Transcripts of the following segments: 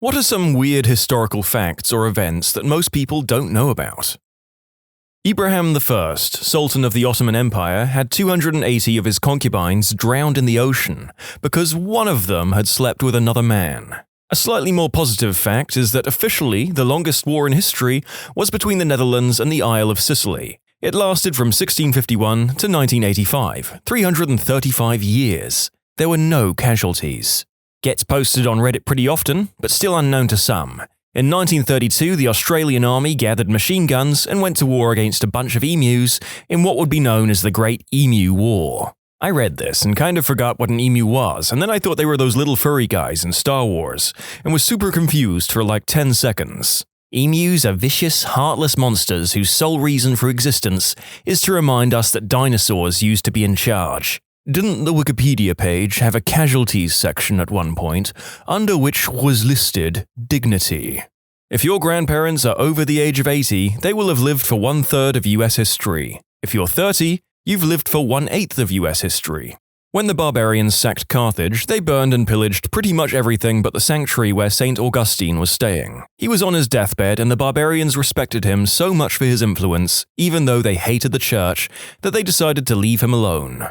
What are some weird historical facts or events that most people don't know about? Ibrahim I, Sultan of the Ottoman Empire, had 280 of his concubines drowned in the ocean because one of them had slept with another man. A slightly more positive fact is that officially the longest war in history was between the Netherlands and the Isle of Sicily. It lasted from 1651 to 1985, 335 years. There were no casualties. Gets posted on Reddit pretty often, but still unknown to some. In 1932, the Australian Army gathered machine guns and went to war against a bunch of emus in what would be known as the Great Emu War. I read this and kind of forgot what an emu was, and then I thought they were those little furry guys in Star Wars, and was super confused for like 10 seconds. Emus are vicious, heartless monsters whose sole reason for existence is to remind us that dinosaurs used to be in charge. Didn't the Wikipedia page have a casualties section at one point, under which was listed dignity? If your grandparents are over the age of 80, they will have lived for 1/3 of US history. If you're 30, you've lived for 1/8 of US history. When the barbarians sacked Carthage, they burned and pillaged pretty much everything but the sanctuary where St. Augustine was staying. He was on his deathbed and the barbarians respected him so much for his influence, even though they hated the church, that they decided to leave him alone.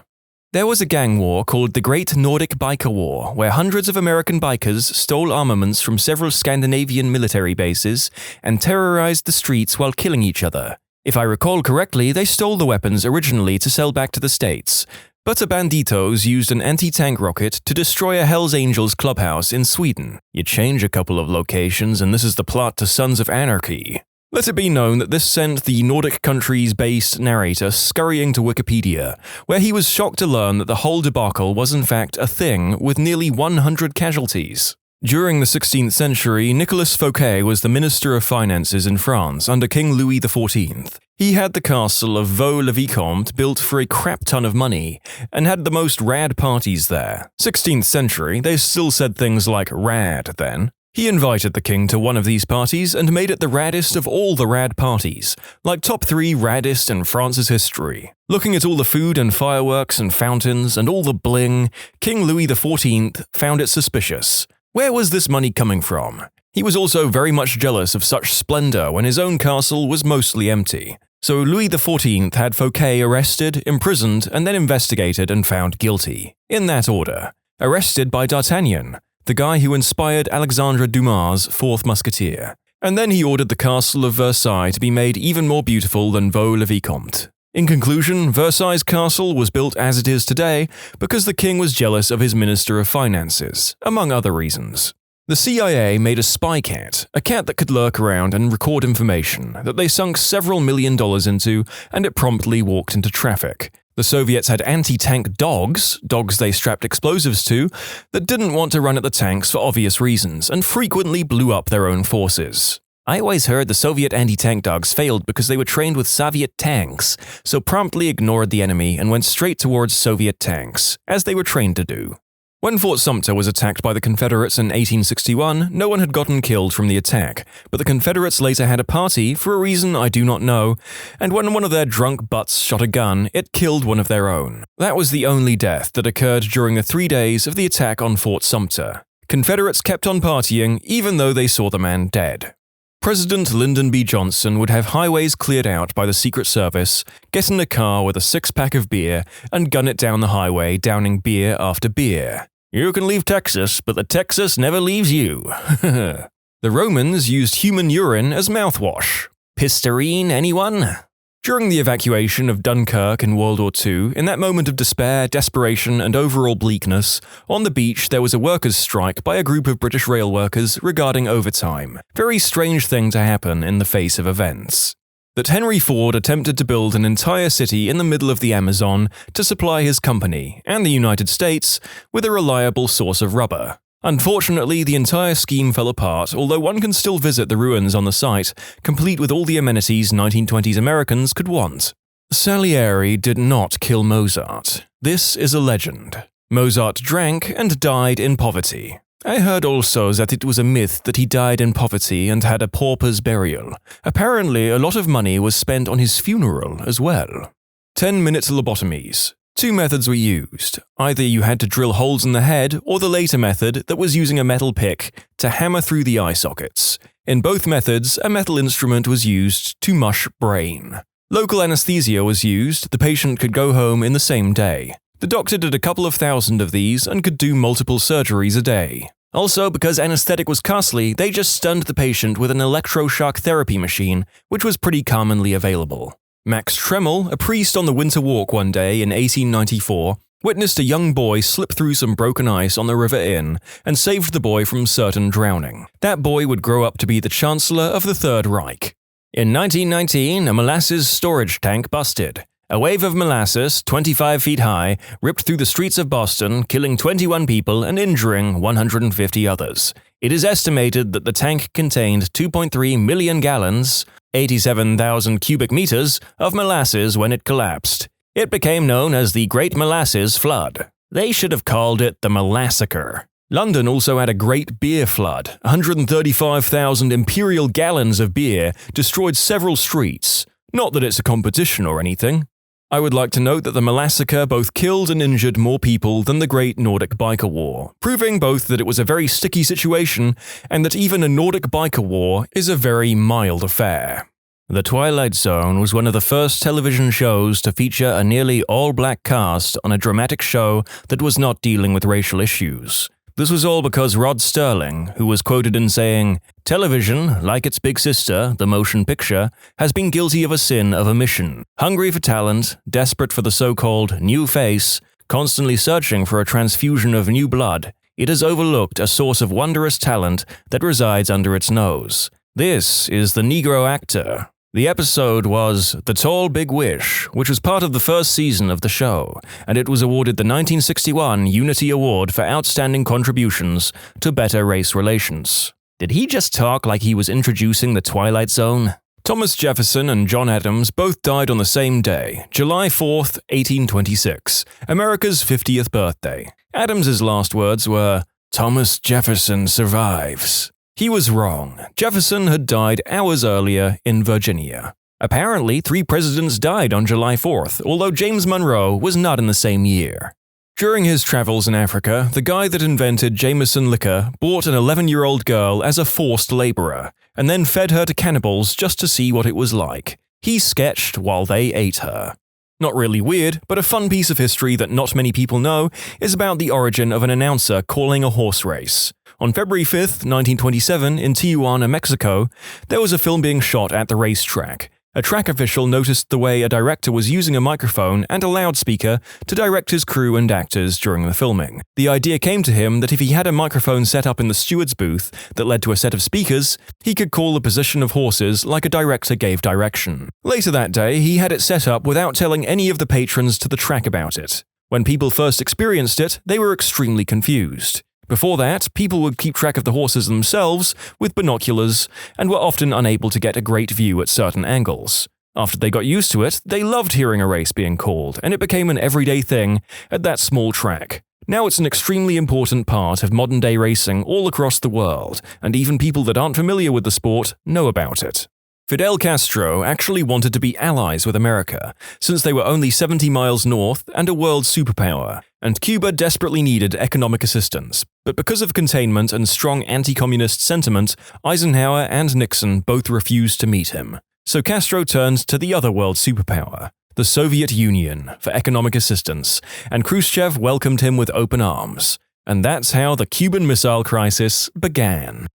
There was a gang war called the Great Nordic Biker War, where hundreds of American bikers stole armaments from several Scandinavian military bases and terrorized the streets while killing each other. If I recall correctly, they stole the weapons originally to sell back to the States, but a banditos used an anti-tank rocket to destroy a Hells Angels clubhouse in Sweden. You change a couple of locations and this is the plot to Sons of Anarchy. Let it be known that this sent the Nordic countries-based narrator scurrying to Wikipedia, where he was shocked to learn that the whole debacle was in fact a thing with nearly 100 casualties. During the 16th century, Nicolas Fouquet was the Minister of Finances in France under King Louis XIV. He had the castle of Vaux-le-Vicomte built for a crap ton of money, and had the most rad parties there. 16th century, they still said things like rad then. He invited the king to one of these parties and made it the raddest of all the rad parties, like top 3 raddest in France's history. Looking at all the food and fireworks and fountains and all the bling, King Louis XIV found it suspicious. Where was this money coming from? He was also very much jealous of such splendor when his own castle was mostly empty. So Louis XIV had Fouquet arrested, imprisoned, and then investigated and found guilty. In that order. Arrested by D'Artagnan, the guy who inspired Alexandre Dumas' Fourth Musketeer. And then he ordered the castle of Versailles to be made even more beautiful than Vaux-le-Vicomte. In conclusion, Versailles' castle was built as it is today because the king was jealous of his Minister of Finances, among other reasons. The CIA made a spy cat, a cat that could lurk around and record information, that they sunk several $1 million into, and it promptly walked into traffic. The Soviets had anti-tank dogs they strapped explosives to, that didn't want to run at the tanks for obvious reasons and frequently blew up their own forces. I always heard the Soviet anti-tank dogs failed because they were trained with Soviet tanks, so promptly ignored the enemy and went straight towards Soviet tanks, as they were trained to do. When Fort Sumter was attacked by the Confederates in 1861, no one had gotten killed from the attack, but the Confederates later had a party for a reason I do not know, and when one of their drunk butts shot a gun, it killed one of their own. That was the only death that occurred during the 3 days of the attack on Fort Sumter. Confederates kept on partying even though they saw the man dead. President Lyndon B. Johnson would have highways cleared out by the Secret Service, get in a car with a 6-pack of beer, and gun it down the highway, downing beer after beer. You can leave Texas, but the Texas never leaves you. The Romans used human urine as mouthwash. Pistarine, anyone? During the evacuation of Dunkirk in World War II, in that moment of despair, desperation, and overall bleakness, on the beach there was a workers' strike by a group of British rail workers regarding overtime. Very strange thing to happen in the face of events. That Henry Ford attempted to build an entire city in the middle of the Amazon to supply his company, and the United States, with a reliable source of rubber. Unfortunately, the entire scheme fell apart, although one can still visit the ruins on the site, complete with all the amenities 1920s Americans could want. Salieri did not kill Mozart. This is a legend. Mozart drank and died in poverty. I heard also that it was a myth that he died in poverty and had a pauper's burial. Apparently, a lot of money was spent on his funeral as well. 10-minute lobotomies. Two methods were used. Either you had to drill holes in the head, or the later method that was using a metal pick to hammer through the eye sockets. In both methods, a metal instrument was used to mush brain. Local anesthesia was used. The patient could go home in the same day. The doctor did a couple of thousand of these and could do multiple surgeries a day. Also, because anesthetic was costly, they just stunned the patient with an electroshock therapy machine, which was pretty commonly available. Max Tremmel, a priest on the Winter Walk one day in 1894, witnessed a young boy slip through some broken ice on the River Inn and saved the boy from certain drowning. That boy would grow up to be the Chancellor of the Third Reich. In 1919, a molasses storage tank busted. A wave of molasses, 25 feet high, ripped through the streets of Boston, killing 21 people and injuring 150 others. It is estimated that the tank contained 2.3 million gallons, 87,000 cubic meters, of molasses when it collapsed. It became known as the Great Molasses Flood. They should have called it the Molassacre. London also had a great beer flood. 135,000 imperial gallons of beer destroyed several streets. Not that it's a competition or anything. I would like to note that the Molassacre both killed and injured more people than the Great Nordic Biker War, proving both that it was a very sticky situation and that even a Nordic Biker War is a very mild affair. The Twilight Zone was one of the first television shows to feature a nearly all-black cast on a dramatic show that was not dealing with racial issues. This was all because Rod Serling, who was quoted in saying, "Television, like its big sister, the motion picture, has been guilty of a sin of omission. Hungry for talent, desperate for the so-called new face, constantly searching for a transfusion of new blood, it has overlooked a source of wondrous talent that resides under its nose. This is the Negro actor." The episode was The Tall Big Wish, which was part of the first season of the show, and it was awarded the 1961 Unity Award for Outstanding Contributions to Better Race Relations. Did he just talk like he was introducing the Twilight Zone? Thomas Jefferson and John Adams both died on the same day, July 4th, 1826, America's 50th birthday. Adams's last words were, "Thomas Jefferson survives." He was wrong. Jefferson had died hours earlier in Virginia. Apparently, 3 presidents died on July 4th, although James Monroe was not in the same year. During his travels in Africa, the guy that invented Jameson liquor bought an 11-year-old girl as a forced laborer, and then fed her to cannibals just to see what it was like. He sketched while they ate her. Not really weird, but a fun piece of history that not many people know is about the origin of an announcer calling a horse race. On February 5th, 1927, in Tijuana, Mexico, there was a film being shot at the racetrack. A track official noticed the way a director was using a microphone and a loudspeaker to direct his crew and actors during the filming. The idea came to him that if he had a microphone set up in the steward's booth that led to a set of speakers, he could call the position of horses like a director gave direction. Later that day, he had it set up without telling any of the patrons to the track about it. When people first experienced it, they were extremely confused. Before that, people would keep track of the horses themselves with binoculars and were often unable to get a great view at certain angles. After they got used to it, they loved hearing a race being called, and it became an everyday thing at that small track. Now it's an extremely important part of modern-day racing all across the world, and even people that aren't familiar with the sport know about it. Fidel Castro actually wanted to be allies with America, since they were only 70 miles north and a world superpower, and Cuba desperately needed economic assistance. But because of containment and strong anti-communist sentiment, Eisenhower and Nixon both refused to meet him. So Castro turned to the other world superpower, the Soviet Union, for economic assistance, and Khrushchev welcomed him with open arms. And that's how the Cuban Missile Crisis began.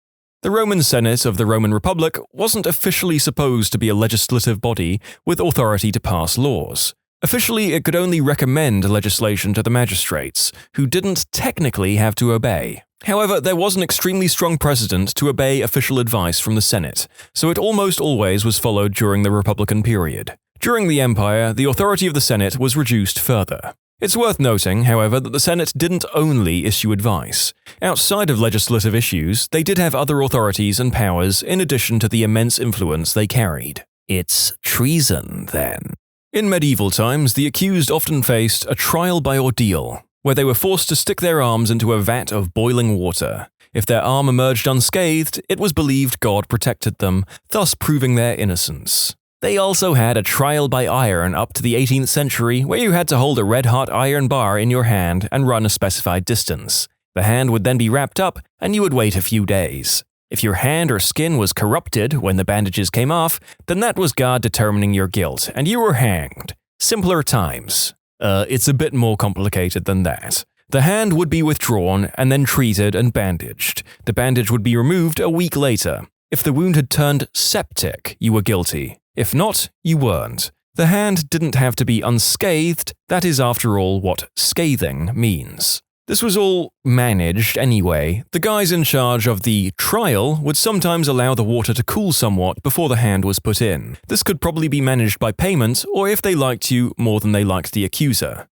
The Roman Senate of the Roman Republic wasn't officially supposed to be a legislative body with authority to pass laws. Officially, it could only recommend legislation to the magistrates, who didn't technically have to obey. However, there was an extremely strong precedent to obey official advice from the Senate, so it almost always was followed during the Republican period. During the Empire, the authority of the Senate was reduced further. It's worth noting, however, that the Senate didn't only issue advice. Outside of legislative issues, they did have other authorities and powers in addition to the immense influence they carried. It's treason, then. In medieval times, the accused often faced a trial by ordeal, where they were forced to stick their arms into a vat of boiling water. If their arm emerged unscathed, it was believed God protected them, thus proving their innocence. They also had a trial by iron up to the 18th century where you had to hold a red-hot iron bar in your hand and run a specified distance. The hand would then be wrapped up and you would wait a few days. If your hand or skin was corrupted when the bandages came off, then that was God determining your guilt and you were hanged. Simpler times. It's a bit more complicated than that. The hand would be withdrawn and then treated and bandaged. The bandage would be removed a week later. If the wound had turned septic, you were guilty. If not, you weren't. The hand didn't have to be unscathed. That is, after all, what scathing means. This was all managed anyway. The guys in charge of the trial would sometimes allow the water to cool somewhat before the hand was put in. This could probably be managed by payment or if they liked you more than they liked the accuser.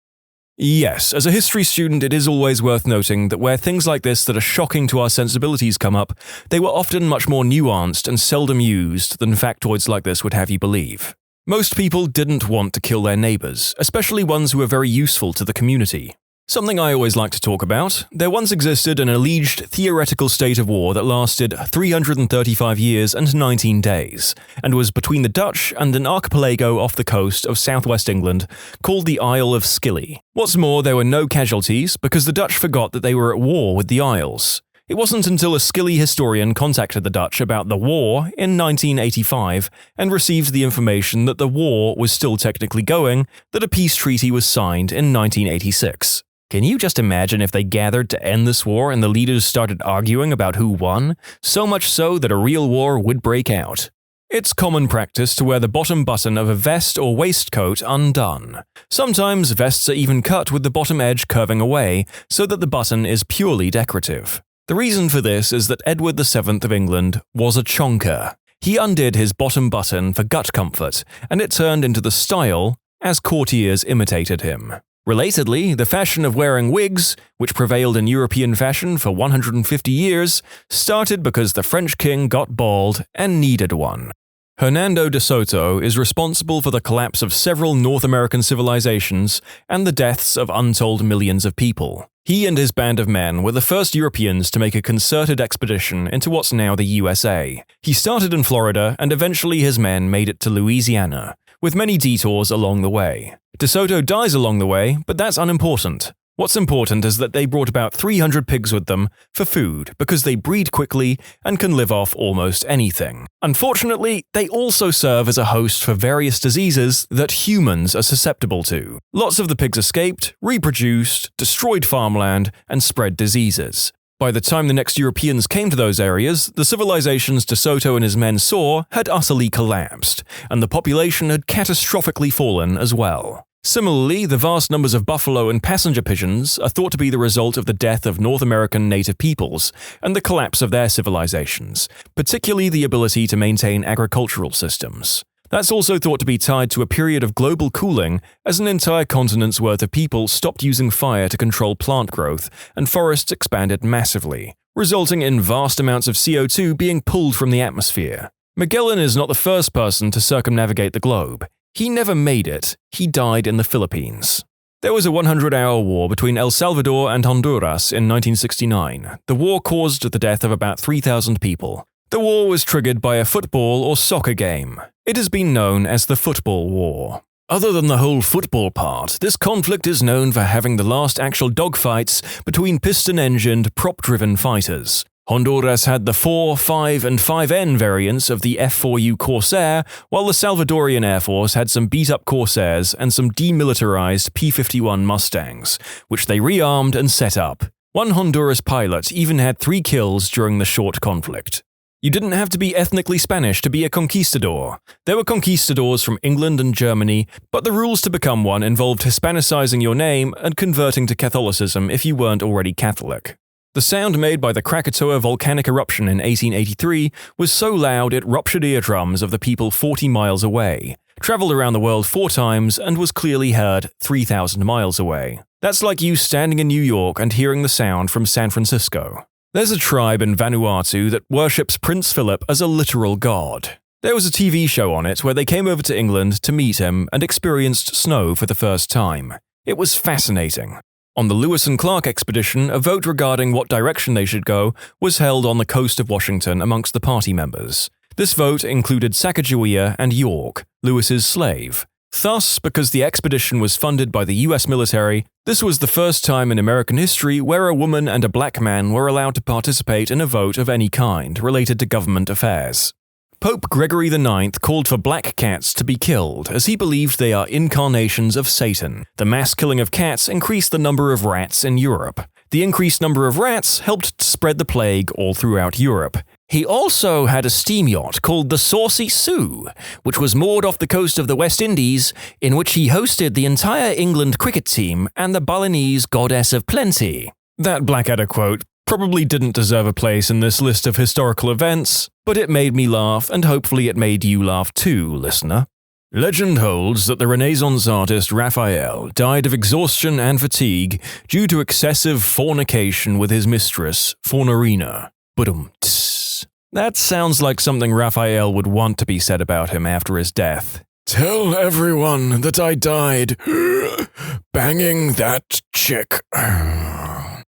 Yes, as a history student, it is always worth noting that where things like this that are shocking to our sensibilities come up, they were often much more nuanced and seldom used than factoids like this would have you believe. Most people didn't want to kill their neighbors, especially ones who were very useful to the community. Something I always like to talk about, there once existed an alleged theoretical state of war that lasted 335 years and 19 days, and was between the Dutch and an archipelago off the coast of southwest England called the Isle of Scilly. What's more, there were no casualties because the Dutch forgot that they were at war with the Isles. It wasn't until a Scilly historian contacted the Dutch about the war in 1985 and received the information that the war was still technically going that a peace treaty was signed in 1986. Can you just imagine if they gathered to end this war and the leaders started arguing about who won? So much so that a real war would break out. It's common practice to wear the bottom button of a vest or waistcoat undone. Sometimes vests are even cut with the bottom edge curving away so that the button is purely decorative. The reason for this is that Edward VII of England was a chonker. He undid his bottom button for gut comfort, and it turned into the style as courtiers imitated him. Relatedly, the fashion of wearing wigs, which prevailed in European fashion for 150 years, started because the French king got bald and needed one. Hernando de Soto is responsible for the collapse of several North American civilizations and the deaths of untold millions of people. He and his band of men were the first Europeans to make a concerted expedition into what's now the USA. He started in Florida and eventually his men made it to Louisiana, with many detours along the way. De Soto dies along the way, but that's unimportant. What's important is that they brought about 300 pigs with them for food because they breed quickly and can live off almost anything. Unfortunately, they also serve as a host for various diseases that humans are susceptible to. Lots of the pigs escaped, reproduced, destroyed farmland, and spread diseases. By the time the next Europeans came to those areas, the civilizations De Soto and his men saw had utterly collapsed, and the population had catastrophically fallen as well. Similarly, the vast numbers of buffalo and passenger pigeons are thought to be the result of the death of North American native peoples and the collapse of their civilizations, particularly the ability to maintain agricultural systems. That's also thought to be tied to a period of global cooling as an entire continent's worth of people stopped using fire to control plant growth and forests expanded massively, resulting in vast amounts of CO2 being pulled from the atmosphere. Magellan is not the first person to circumnavigate the globe. He never made it. He died in the Philippines. There was a 100-hour war between El Salvador and Honduras in 1969. The war caused the death of about 3,000 people. The war was triggered by a football or soccer game. It has been known as the Football War. Other than the whole football part, this conflict is known for having the last actual dogfights between piston-engined, prop-driven fighters. Honduras had the 4, 5, and 5N variants of the F-4U Corsair, while the Salvadorian Air Force had some beat-up Corsairs and some demilitarized P-51 Mustangs, which they rearmed and set up. One Honduras pilot even had 3 kills during the short conflict. You didn't have to be ethnically Spanish to be a conquistador. There were conquistadors from England and Germany, but the rules to become one involved Hispanicizing your name and converting to Catholicism if you weren't already Catholic. The sound made by the Krakatoa volcanic eruption in 1883 was so loud it ruptured eardrums of the people 40 miles away, traveled around the world 4 times, and was clearly heard 3,000 miles away. That's like you standing in New York and hearing the sound from San Francisco. There's a tribe in Vanuatu that worships Prince Philip as a literal god. There was a TV show on it where they came over to England to meet him and experienced snow for the first time. It was fascinating. On the Lewis and Clark expedition, a vote regarding what direction they should go was held on the coast of Washington amongst the party members. This vote included Sacagawea and York, Lewis's slave. Thus, because the expedition was funded by the US military, this was the first time in American history where a woman and a black man were allowed to participate in a vote of any kind related to government affairs. Pope Gregory IX called for black cats to be killed, as he believed they are incarnations of Satan. The mass killing of cats increased the number of rats in Europe. The increased number of rats helped to spread the plague all throughout Europe. He also had a steam yacht called the Saucy Sue, which was moored off the coast of the West Indies, in which he hosted the entire England cricket team and the Balinese goddess of plenty. That Blackadder quote probably didn't deserve a place in this list of historical events, but it made me laugh, and hopefully it made you laugh too, listener. Legend holds that the Renaissance artist Raphael died of exhaustion and fatigue due to excessive fornication with his mistress, Fornarina. That sounds like something Raphael would want to be said about him after his death. Tell everyone that I died banging that chick.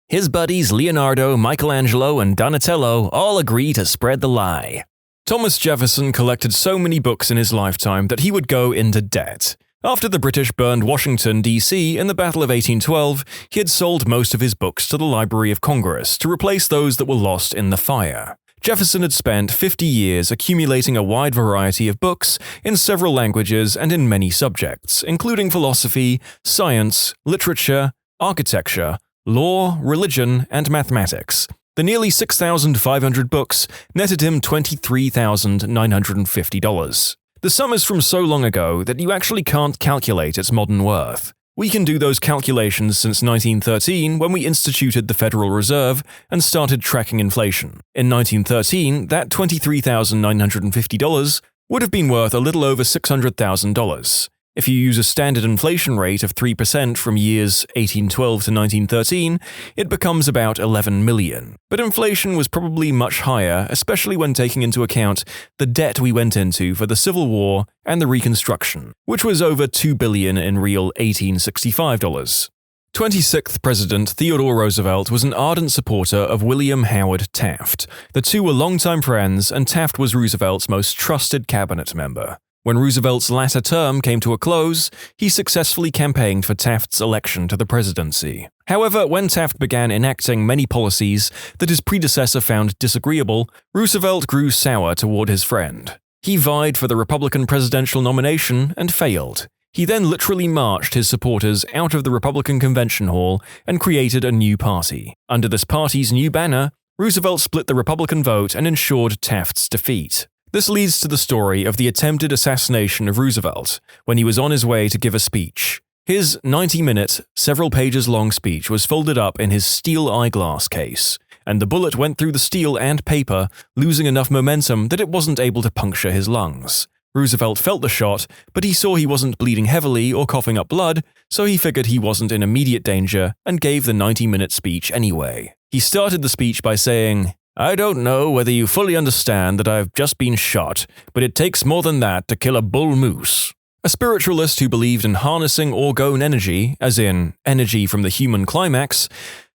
His buddies Leonardo, Michelangelo, and Donatello all agree to spread the lie. Thomas Jefferson collected so many books in his lifetime that he would go into debt. After the British burned Washington, D.C. in the Battle of 1812, he had sold most of his books to the Library of Congress to replace those that were lost in the fire. Jefferson had spent 50 years accumulating a wide variety of books in several languages and in many subjects, including philosophy, science, literature, architecture, law, religion, and mathematics. The nearly 6,500 books netted him $23,950. The sum is from so long ago that you actually can't calculate its modern worth. We can do those calculations since 1913, when we instituted the Federal Reserve and started tracking inflation. In 1913, that $23,950 would have been worth a little over $600,000. If you use a standard inflation rate of 3% from years 1812 to 1913, it becomes about 11 million. But inflation was probably much higher, especially when taking into account the debt we went into for the Civil War and the Reconstruction, which was over $2 billion in real 1865 dollars. 26th President Theodore Roosevelt was an ardent supporter of William Howard Taft. The two were longtime friends, and Taft was Roosevelt's most trusted cabinet member. When Roosevelt's latter term came to a close, he successfully campaigned for Taft's election to the presidency. However, when Taft began enacting many policies that his predecessor found disagreeable, Roosevelt grew sour toward his friend. He vied for the Republican presidential nomination and failed. He then literally marched his supporters out of the Republican Convention Hall and created a new party. Under this party's new banner, Roosevelt split the Republican vote and ensured Taft's defeat. This leads to the story of the attempted assassination of Roosevelt when he was on his way to give a speech. His 90-minute, several pages long speech was folded up in his steel eyeglass case, and the bullet went through the steel and paper, losing enough momentum that it wasn't able to puncture his lungs. Roosevelt felt the shot, but he saw he wasn't bleeding heavily or coughing up blood, so he figured he wasn't in immediate danger and gave the 90-minute speech anyway. He started the speech by saying, "I don't know whether you fully understand that I've just been shot, but it takes more than that to kill a bull moose." A spiritualist who believed in harnessing orgone energy, as in energy from the human climax,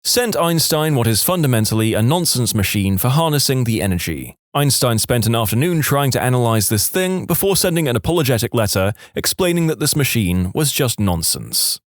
sent Einstein what is fundamentally a nonsense machine for harnessing the energy. Einstein spent an afternoon trying to analyze this thing before sending an apologetic letter explaining that this machine was just nonsense.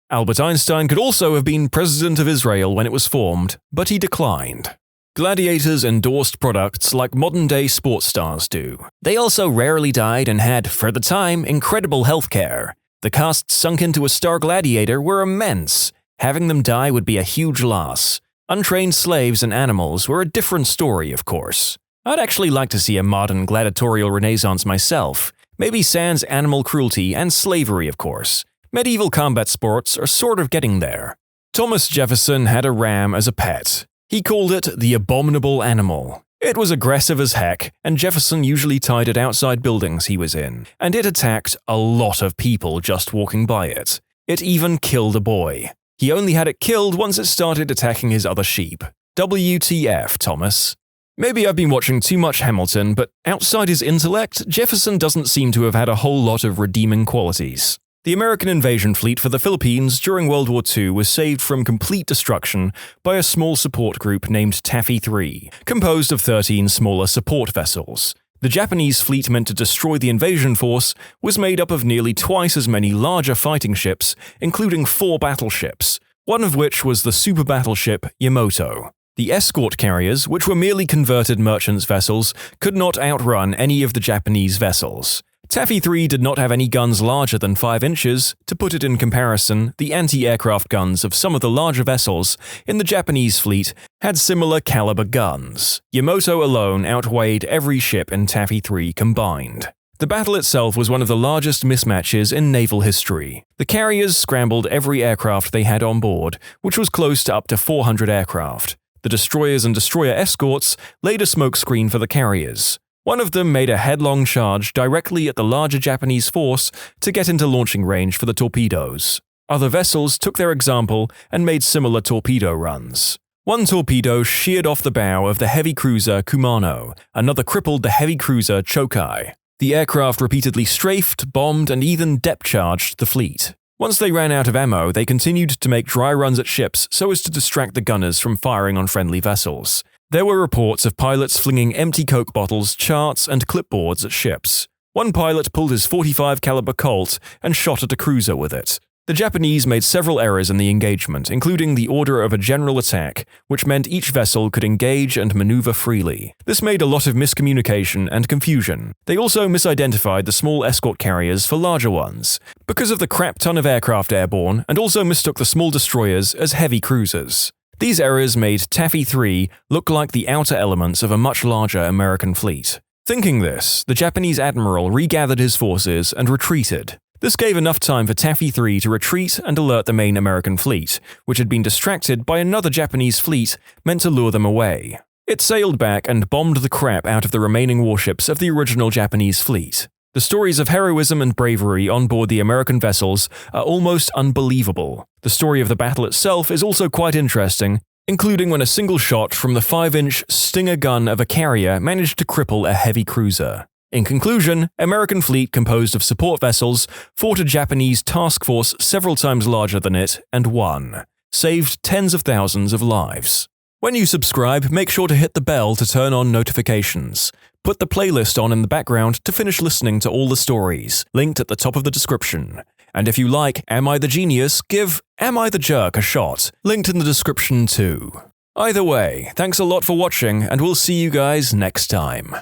Albert Einstein could also have been president of Israel when it was formed, but he declined. Gladiators endorsed products like modern-day sports stars do. They also rarely died and had, for the time, incredible healthcare. The costs sunk into a star gladiator were immense. Having them die would be a huge loss. Untrained slaves and animals were a different story, of course. I'd actually like to see a modern gladiatorial renaissance myself. Maybe sans animal cruelty and slavery, of course. Medieval combat sports are sort of getting there. Thomas Jefferson had a ram as a pet. He called it the abominable animal. It was aggressive as heck, and Jefferson usually tied it outside buildings he was in, and it attacked a lot of people just walking by it. It even killed a boy. He only had it killed once it started attacking his other sheep. WTF, Thomas. Maybe I've been watching too much Hamilton, but outside his intellect, Jefferson doesn't seem to have had a whole lot of redeeming qualities. The American invasion fleet for the Philippines during World War II was saved from complete destruction by a small support group named Taffy 3, composed of 13 smaller support vessels. The Japanese fleet meant to destroy the invasion force was made up of nearly twice as many larger fighting ships, including 4 battleships, one of which was the super battleship Yamato. The escort carriers, which were merely converted merchants' vessels, could not outrun any of the Japanese vessels. Taffy 3 did not have any guns larger than 5 inches. To put it in comparison, the anti-aircraft guns of some of the larger vessels in the Japanese fleet had similar caliber guns. Yamato alone outweighed every ship in Taffy 3 combined. The battle itself was one of the largest mismatches in naval history. The carriers scrambled every aircraft they had on board, which was close to up to 400 aircraft. The destroyers and destroyer escorts laid a smokescreen for the carriers. One of them made a headlong charge directly at the larger Japanese force to get into launching range for the torpedoes. Other vessels took their example and made similar torpedo runs. One torpedo sheared off the bow of the heavy cruiser Kumano, another crippled the heavy cruiser Chokai. The aircraft repeatedly strafed, bombed, and even depth-charged the fleet. Once they ran out of ammo, they continued to make dry runs at ships so as to distract the gunners from firing on friendly vessels. There were reports of pilots flinging empty Coke bottles, charts, and clipboards at ships. One pilot pulled his .45 caliber Colt and shot at a cruiser with it. The Japanese made several errors in the engagement, including the order of a general attack, which meant each vessel could engage and maneuver freely. This made a lot of miscommunication and confusion. They also misidentified the small escort carriers for larger ones, because of the crap ton of aircraft airborne, and also mistook the small destroyers as heavy cruisers. These errors made Taffy 3 look like the outer elements of a much larger American fleet. Thinking this, the Japanese admiral regathered his forces and retreated. This gave enough time for Taffy 3 to retreat and alert the main American fleet, which had been distracted by another Japanese fleet meant to lure them away. It sailed back and bombed the crap out of the remaining warships of the original Japanese fleet. The stories of heroism and bravery on board the American vessels are almost unbelievable. The story of the battle itself is also quite interesting, including when a single shot from the 5-inch Stinger gun of a carrier managed to cripple a heavy cruiser. In conclusion, American fleet composed of support vessels fought a Japanese task force several times larger than it and won, saved tens of thousands of lives. When you subscribe, make sure to hit the bell to turn on notifications. Put the playlist on in the background to finish listening to all the stories, linked at the top of the description. And if you like Am I the Genius, give Am I the Jerk a shot, linked in the description too. Either way, thanks a lot for watching, and we'll see you guys next time.